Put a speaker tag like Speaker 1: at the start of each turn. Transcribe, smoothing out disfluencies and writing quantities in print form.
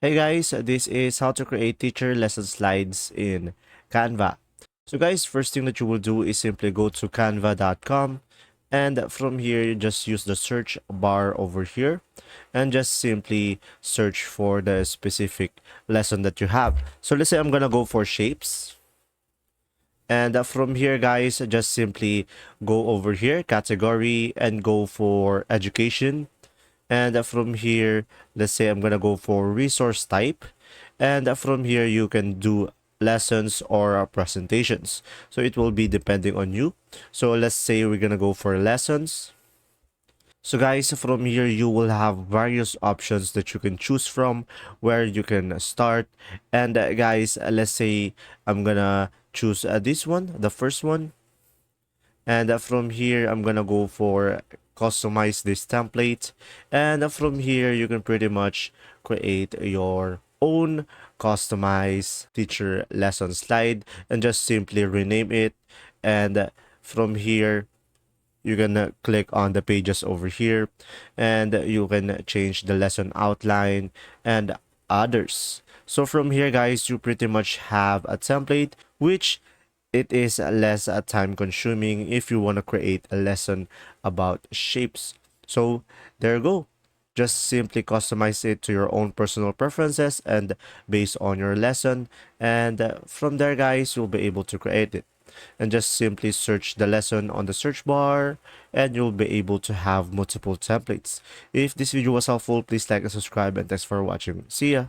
Speaker 1: Hey guys, this is how to create teacher lesson slides in Canva. So guys, first thing that you will do is simply go to canva.com, and from here you just use the search bar over here and just simply search for the specific lesson that you have. So let's say I'm gonna go for shapes, and from here guys, just simply go over here category and go for education. And from here, let's say I'm gonna go for resource type, and from here you can do lessons or presentations, so it will be depending on you. So let's say we're gonna go for lessons. So guys, from here you will have various options that you can choose from where you can start. And guys, let's say I'm gonna choose this one, the first one. And from here I'm gonna go for customize this template, and from here you can pretty much create your own customized teacher lesson slide and just simply rename it. And from here you can click on the pages over here, and you can change the lesson outline and others. So from here guys, you pretty much have a template which it is less time consuming if you want to create a lesson about shapes. So there you go. Just simply customize it to your own personal preferences and based on your lesson. And from there, guys, you'll be able to create it. And just simply search the lesson on the search bar, and you'll be able to have multiple templates. If this video was helpful, please like and subscribe, and thanks for watching. See ya.